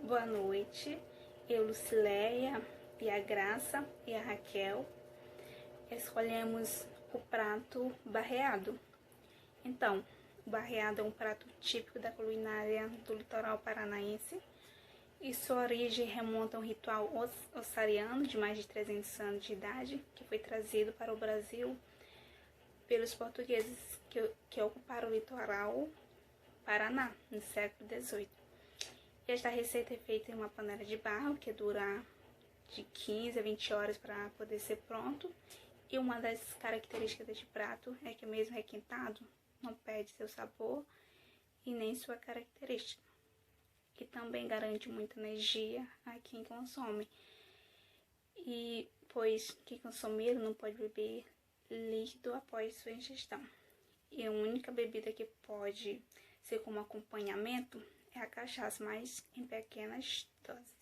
Boa noite. Eu, Lucileia, e a Graça e a Raquel escolhemos o prato barreado. Então, o barreado é um prato típico da culinária do litoral paranaense e sua origem remonta a um ritual ossariano de mais de 300 anos de idade, que foi trazido para o Brasil pelos portugueses que ocuparam o litoral Paraná, no século XVIII. Esta receita é feita em uma panela de barro, que dura de 15 a 20 horas para poder ser pronto. E uma das características deste prato é que mesmo requintado, não perde seu sabor e nem sua característica. E também garante muita energia a quem consome. E pois quem consome ele não pode beber líquido após sua ingestão. E a única bebida que pode ser como acompanhamento é a cachaça, mas em pequenas doses.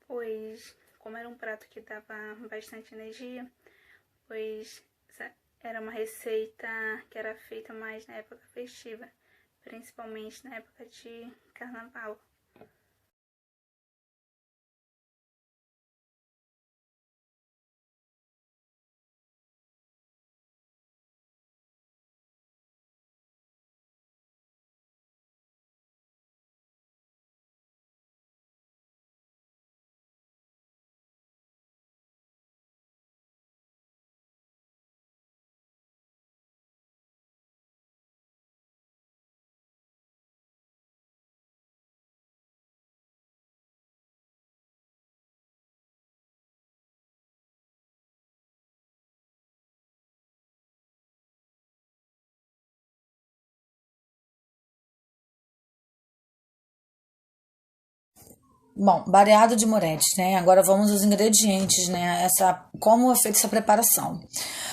Pois, como era um prato que dava bastante energia, pois era uma receita que era feita mais na época festiva, principalmente na época de carnaval. Bom, bareado de moretes, né? Agora vamos aos ingredientes, né? Como é feita essa preparação.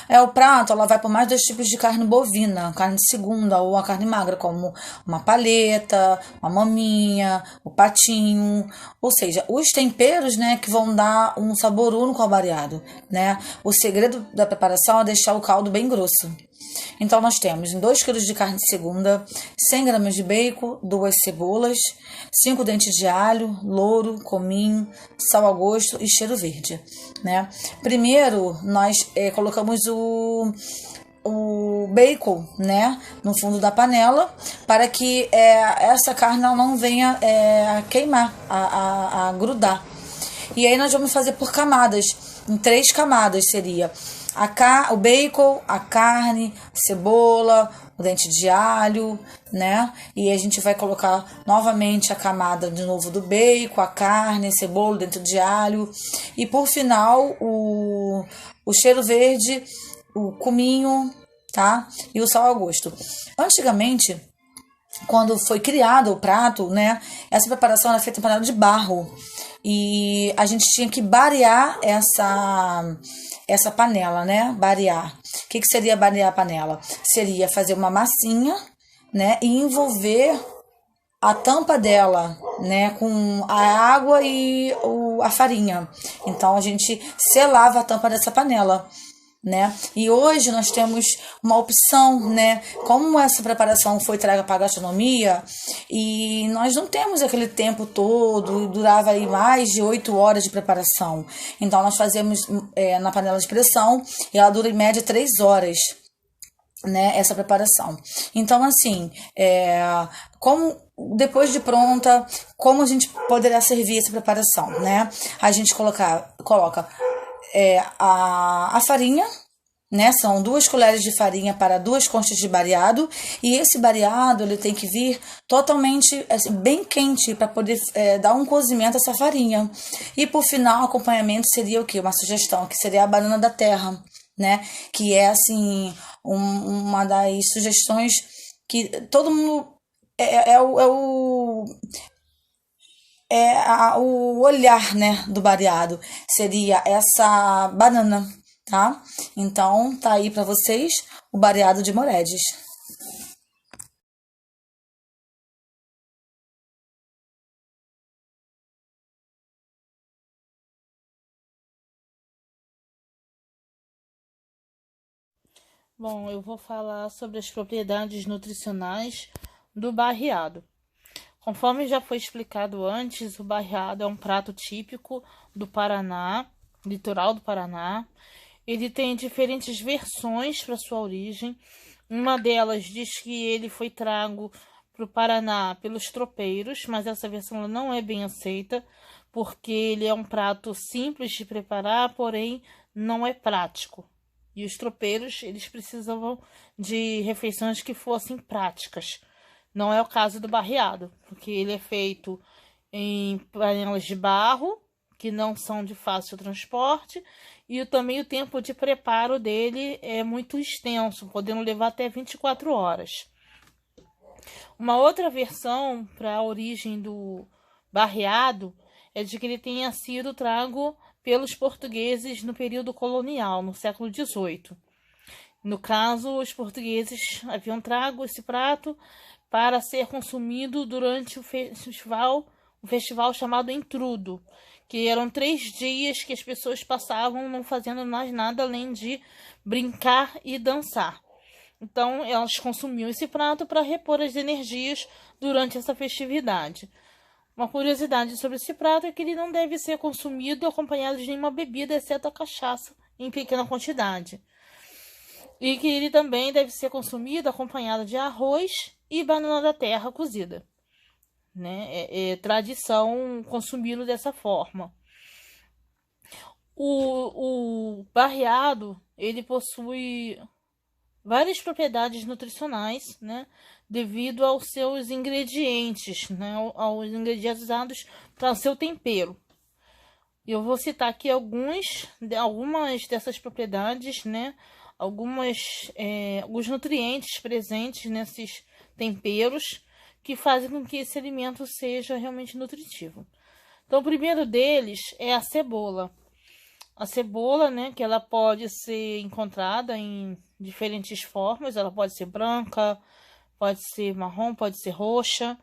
O prato, ela vai por mais dois tipos de carne bovina, carne de segunda ou a carne magra, como uma paleta, uma maminha, o patinho, ou seja, os temperos, né, que vão dar um sabor único ao bareado, né? O segredo da preparação é deixar o caldo bem grosso. Então, nós temos 2 quilos de carne de segunda, 100 gramas de bacon, 2 cebolas, 5 dentes de alho, louro, cominho, sal a gosto e cheiro verde, né? Primeiro, nós colocamos o bacon, né, no fundo da panela, para que essa carne não venha queimar, a grudar. E aí nós vamos fazer por camadas, em 3 camadas seria o bacon, a carne, a cebola, o dente de alho, né? E a gente vai colocar novamente a camada de novo do bacon, a carne, a cebola, o dente de alho. E por final, o cheiro verde, o cominho, tá? E o sal a gosto. Antigamente, quando foi criado o prato, né? Essa preparação era feita em panela de barro. E a gente tinha que barear essa panela, né? Barear. O que seria barear a panela? Seria fazer uma massinha, né? E envolver a tampa dela, né? Com a água e a farinha. Então, a gente selava a tampa dessa panela, né? E hoje nós temos uma opção, né? Como essa preparação foi traga para a gastronomia e nós não temos aquele tempo todo, durava aí mais de 8 horas de preparação. Então nós fazemos na panela de pressão e ela dura em média 3 horas, né? Essa preparação. Então assim, como depois de pronta, como a gente poderá servir essa preparação, né? A gente coloca a farinha, né? São 2 colheres de farinha para 2 conchas de bareado, e esse bareado ele tem que vir totalmente bem quente para poder dar um cozimento a essa farinha. E por final, o acompanhamento seria o quê? Uma sugestão, que seria a banana da terra, né? Que é assim uma das sugestões que todo mundo o olhar, né, do bareado seria essa banana, tá? Então, tá aí para vocês o bareado de moredes. Bom, eu vou falar sobre as propriedades nutricionais do barreado. Conforme já foi explicado antes, o barreado é um prato típico do Paraná, litoral do Paraná. Ele tem diferentes versões para sua origem. Uma delas diz que ele foi trago para o Paraná pelos tropeiros, mas essa versão não é bem aceita, porque ele é um prato simples de preparar, porém não é prático. E os tropeiros, eles precisavam de refeições que fossem práticas. Não é o caso do barreado, porque ele é feito em panelas de barro, que não são de fácil transporte, e também o tempo de preparo dele é muito extenso, podendo levar até 24 horas. Uma outra versão para a origem do barreado é de que ele tenha sido trago pelos portugueses no período colonial, no século XVIII. No caso, os portugueses haviam trago esse prato para ser consumido durante o festival chamado Entrudo, que eram 3 dias que as pessoas passavam não fazendo mais nada além de brincar e dançar. Então, elas consumiam esse prato para repor as energias durante essa festividade. Uma curiosidade sobre esse prato é que ele não deve ser consumido acompanhado de nenhuma bebida, exceto a cachaça, em pequena quantidade. E que ele também deve ser consumido acompanhado de arroz e banana da terra cozida. Né? É tradição consumi-lo dessa forma. O barreado, ele possui várias propriedades nutricionais, né? Devido aos seus ingredientes, né? Aos ingredientes usados para o seu tempero. Eu vou citar aqui algumas dessas propriedades, né? Alguns nutrientes presentes nesses temperos que fazem com que esse alimento seja realmente nutritivo. Então, o primeiro deles é a cebola. A cebola, né, que ela pode ser encontrada em diferentes formas. Ela pode ser branca, pode ser marrom, pode ser roxa.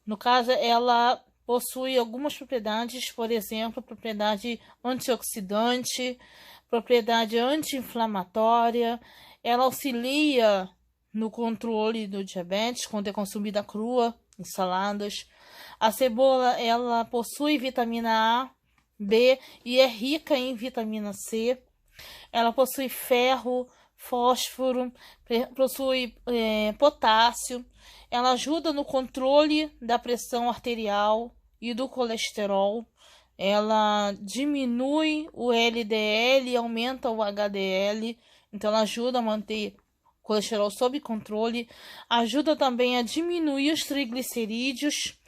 No caso, ela possui algumas propriedades, por exemplo, propriedade antioxidante, propriedade anti-inflamatória. Ela auxilia no controle do diabetes quando é consumida crua, em saladas. A cebola, ela possui vitamina A, B e é rica em vitamina C. Ela possui ferro, fósforo, possui potássio. Ela ajuda no controle da pressão arterial e do colesterol. Ela diminui o LDL e aumenta o HDL. Então, ela ajuda a manter o colesterol sob controle. Ajuda também a diminuir os triglicerídeos,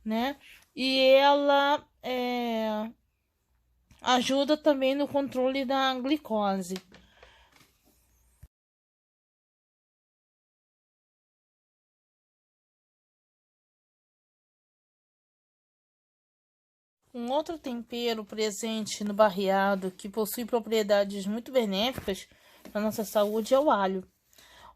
né? E ela ajuda também no controle da glicose. Um outro tempero presente no barreado que possui propriedades muito benéficas para a nossa saúde é o alho.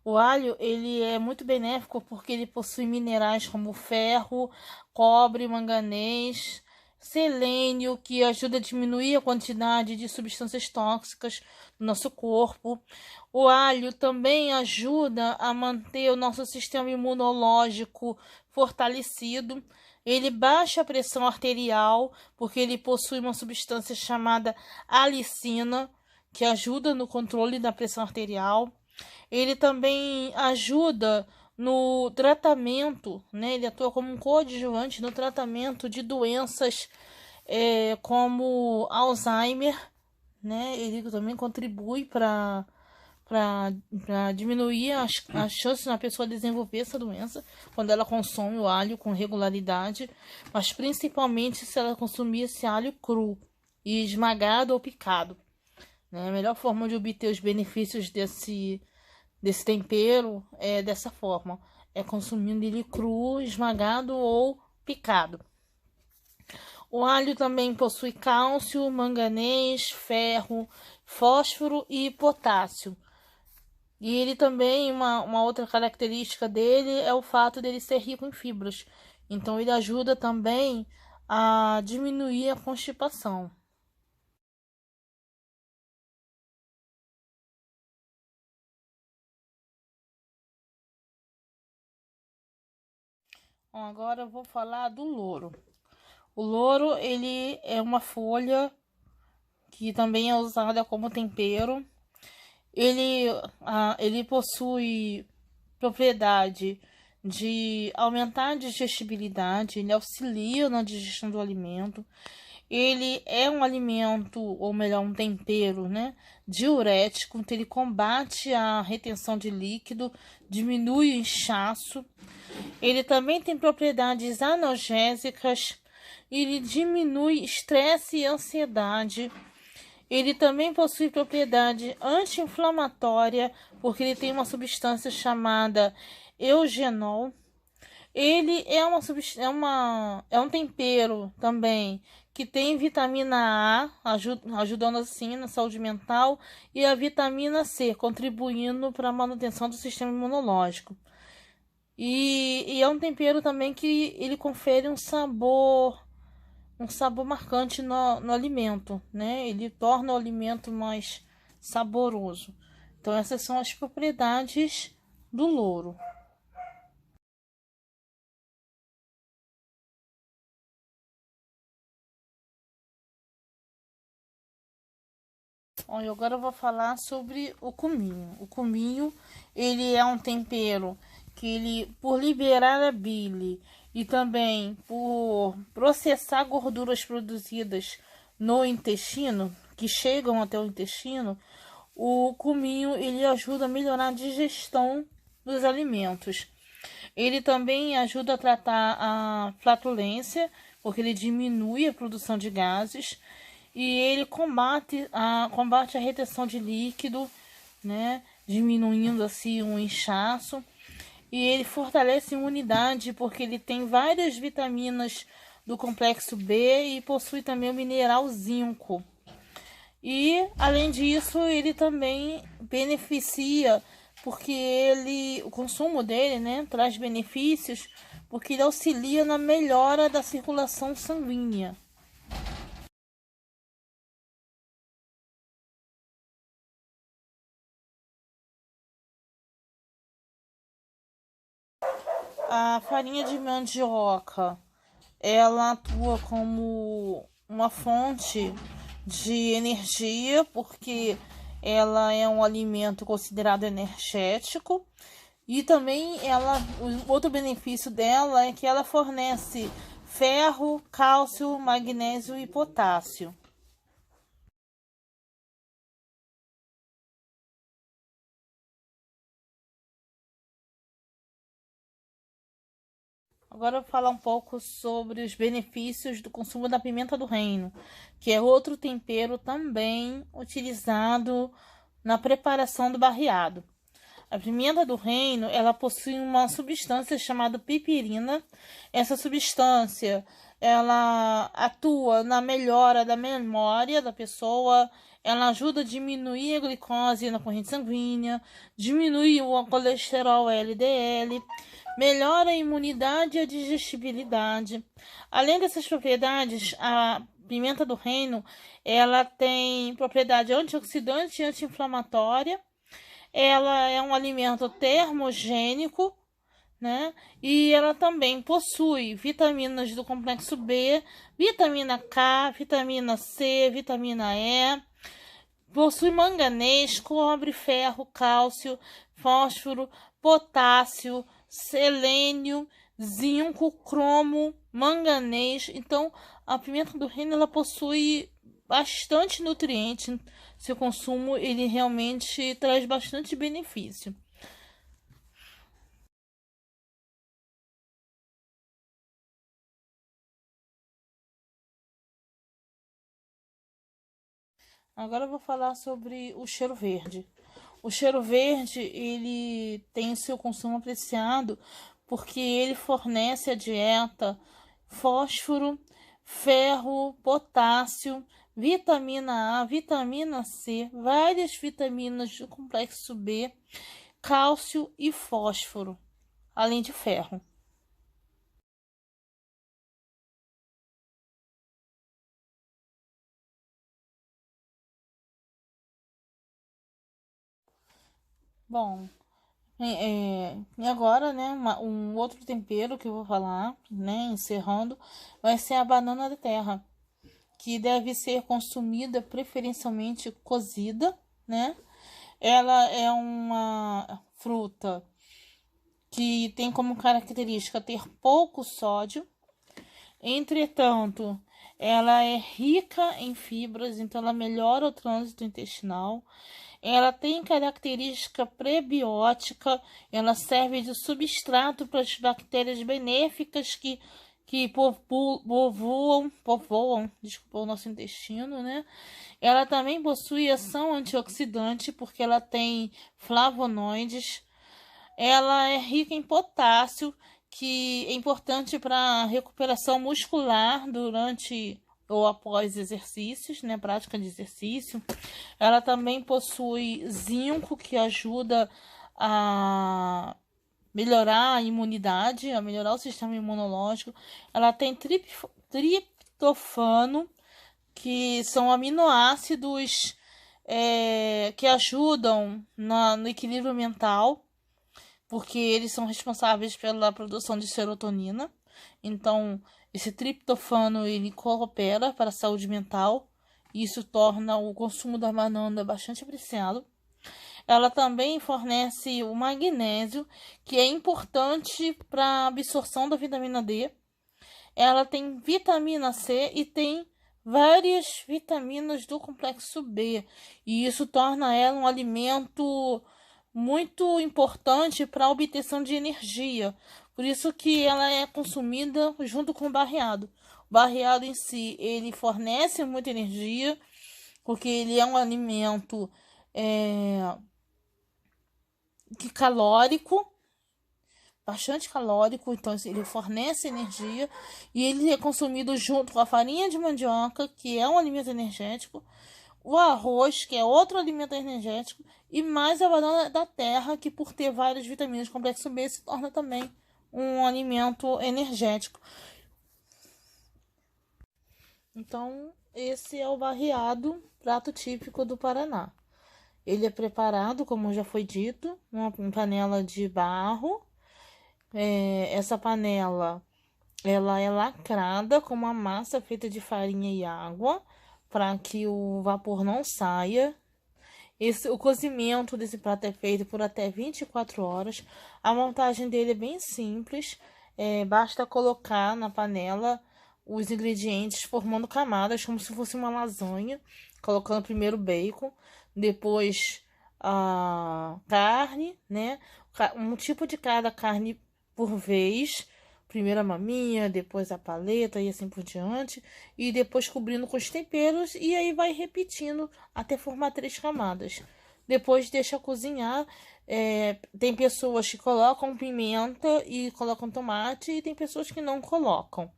O alho, ele é muito benéfico porque ele possui minerais como ferro, cobre, manganês, selênio, que ajuda a diminuir a quantidade de substâncias tóxicas no nosso corpo. O alho também ajuda a manter o nosso sistema imunológico fortalecido. Ele baixa a pressão arterial, porque ele possui uma substância chamada alicina, que ajuda no controle da pressão arterial. Ele também ajuda no tratamento, né? Ele atua como um coadjuvante no tratamento de doenças como Alzheimer, né? Ele também contribui para diminuir as chances da pessoa desenvolver essa doença quando ela consome o alho com regularidade, mas principalmente se ela consumir esse alho cru e esmagado ou picado. Né? A melhor forma de obter os benefícios desse tempero é dessa forma, é consumindo ele cru, esmagado ou picado. O alho também possui cálcio, manganês, ferro, fósforo e potássio. E ele também, uma outra característica dele é o fato dele ser rico em fibras. Então ele ajuda também a diminuir a constipação. Bom, agora eu vou falar do louro. O louro, ele é uma folha que também é usada como tempero. Ele possui propriedade de aumentar a digestibilidade, ele auxilia na digestão do alimento. Ele é um alimento, ou melhor, um tempero, né? Diurético, então ele combate a retenção de líquido, diminui o inchaço. Ele também tem propriedades analgésicas, ele diminui estresse e ansiedade. Ele também possui propriedade anti-inflamatória, porque ele tem uma substância chamada eugenol. Ele é um tempero também que tem vitamina A, ajudando assim na saúde mental, e a vitamina C, contribuindo para a manutenção do sistema imunológico. E é um tempero também que ele confere um sabor marcante no alimento, né? Ele torna o alimento mais saboroso. Então, essas são as propriedades do louro. Bom, e agora eu vou falar sobre o cominho. O cominho, ele é um tempero que ele, por liberar a bile e também por processar gorduras produzidas no intestino, que chegam até o intestino, o cominho ele ajuda a melhorar a digestão dos alimentos. Ele também ajuda a tratar a flatulência, porque ele diminui a produção de gases e ele combate a retenção de líquido, né? Diminuindo assim o inchaço. E ele fortalece a imunidade, porque ele tem várias vitaminas do complexo B e possui também o mineral zinco. E, além disso, ele também beneficia, porque o consumo dele, né, traz benefícios, porque ele auxilia na melhora da circulação sanguínea. A farinha de mandioca, ela atua como uma fonte de energia, porque ela é um alimento considerado energético. E também o outro benefício dela é que ela fornece ferro, cálcio, magnésio e potássio. Agora eu vou falar um pouco sobre os benefícios do consumo da pimenta do reino, que é outro tempero também utilizado na preparação do barreado. A pimenta do reino, ela possui uma substância chamada pipirina. Essa substância, ela atua na melhora da memória da pessoa, ela ajuda a diminuir a glicose na corrente sanguínea, diminui o colesterol LDL, melhora a imunidade e a digestibilidade. Além dessas propriedades, a pimenta do reino, ela tem propriedade antioxidante e anti-inflamatória. Ela é um alimento termogênico, né? E ela também possui vitaminas do complexo B, vitamina K, vitamina C, vitamina E. Possui manganês, cobre, ferro, cálcio, fósforo, potássio, selênio, zinco, cromo, manganês. Então, a pimenta do reino ela possui bastante nutrientes. Seu consumo ele realmente traz bastante benefício. Agora eu vou falar sobre o cheiro verde. O cheiro verde, ele tem seu consumo apreciado porque ele fornece à dieta fósforo, ferro, potássio, vitamina A, vitamina C, várias vitaminas do complexo B, cálcio e fósforo, além de ferro. Bom, E agora, né, um outro tempero que eu vou falar, né, encerrando, vai ser a banana da terra, que deve ser consumida preferencialmente cozida, né? Ela é uma fruta que tem como característica ter pouco sódio. Entretanto, ela é rica em fibras, então ela melhora o trânsito intestinal. Ela tem característica prebiótica, ela serve de substrato para as bactérias benéficas que povoam, desculpa, o nosso intestino, né? Ela também possui ação antioxidante, porque ela tem flavonoides. Ela é rica em potássio, que é importante para a recuperação muscular durante ou após exercícios, né, prática de exercício. Ela também possui zinco, que ajuda a melhorar a imunidade, a melhorar o sistema imunológico. Ela tem triptofano, que são aminoácidos que ajudam no equilíbrio mental, porque eles são responsáveis pela produção de serotonina. Então, esse triptofano ele coopera para a saúde mental. E isso torna o consumo da banana bastante apreciado. Ela também fornece o magnésio, que é importante para a absorção da vitamina D. Ela tem vitamina C e tem várias vitaminas do complexo B. E isso torna ela um alimento muito importante para a obtenção de energia. Por isso que ela é consumida junto com o barreado. O barreado em si, ele fornece muita energia, porque ele é um alimento calórico, bastante calórico, então ele fornece energia, e ele é consumido junto com a farinha de mandioca, que é um alimento energético, o arroz, que é outro alimento energético, e mais a banana da terra, que por ter várias vitaminas do complexo B, se torna também um alimento energético. Então, esse é o barreado, prato típico do Paraná. Ele é preparado, como já foi dito, numa panela de barro. Essa panela, ela é lacrada com uma massa feita de farinha e água, para que o vapor não saia. O cozimento desse prato é feito por até 24 horas. A montagem dele é bem simples. Basta colocar na panela os ingredientes formando camadas, como se fosse uma lasanha. Colocando primeiro bacon, depois a carne, né? Um tipo de cada carne por vez. Primeiro a maminha, depois a paleta e assim por diante. E depois cobrindo com os temperos. E aí vai repetindo até formar 3 camadas. Depois deixa cozinhar. Tem pessoas que colocam pimenta e colocam tomate. E tem pessoas que não colocam.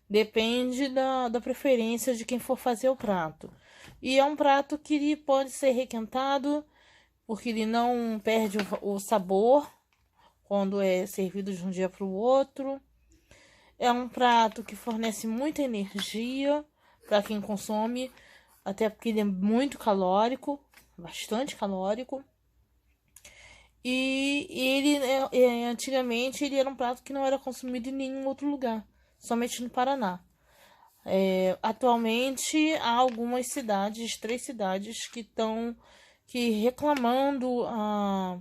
Depende da preferência de quem for fazer o prato. E é um prato que ele pode ser requentado, porque ele não perde o sabor quando é servido de um dia para o outro. É um prato que fornece muita energia para quem consome, até porque ele é muito calórico, bastante calórico. E ele, antigamente, ele era um prato que não era consumido em nenhum outro lugar, somente no Paraná. Atualmente, há algumas cidades, 3 cidades, que estão reclamando a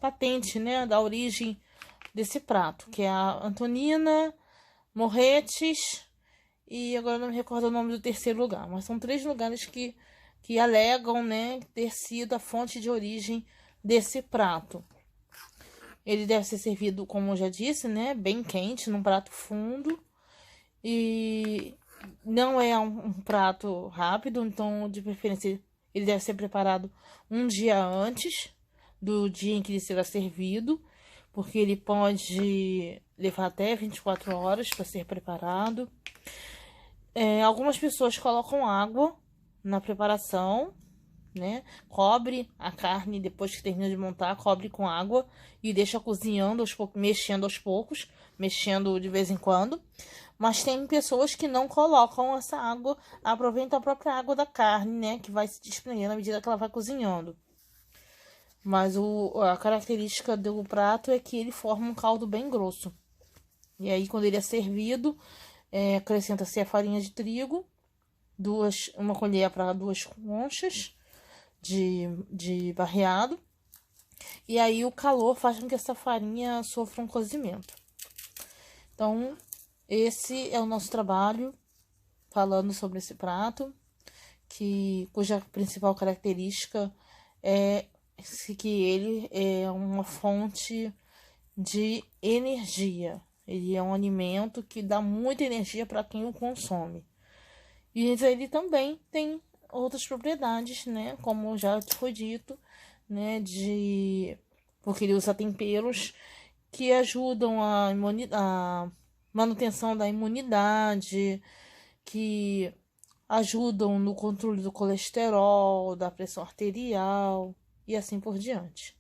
patente, né, da origem desse prato, que é a Antonina, Morretes e agora não me recordo o nome do terceiro lugar, mas são 3 lugares que alegam, né, ter sido a fonte de origem desse prato. Ele deve ser servido, como eu já disse, né, bem quente, num prato fundo, e não é um prato rápido, então de preferência ele deve ser preparado um dia antes do dia em que ele será servido, porque ele pode levar até 24 horas para ser preparado. Algumas pessoas colocam água na preparação, né? Cobre a carne depois que termina de montar, cobre com água e deixa cozinhando mexendo aos poucos, mexendo de vez em quando. Mas tem pessoas que não colocam essa água, aproveitam a própria água da carne, né? Que vai se desprendendo à medida que ela vai cozinhando. Mas a característica do prato é que ele forma um caldo bem grosso. E aí, quando ele é servido, acrescenta-se a farinha de trigo, uma colher para 2 conchas de barreado. E aí, o calor faz com que essa farinha sofra um cozimento. Então, esse é o nosso trabalho falando sobre esse prato, cuja principal característica é que ele é uma fonte de energia. Ele é um alimento que dá muita energia para quem o consome. E ele também tem outras propriedades, né? Como já foi dito, né? Porque ele usa temperos que ajudam a manutenção da imunidade, que ajudam no controle do colesterol, da pressão arterial e assim por diante.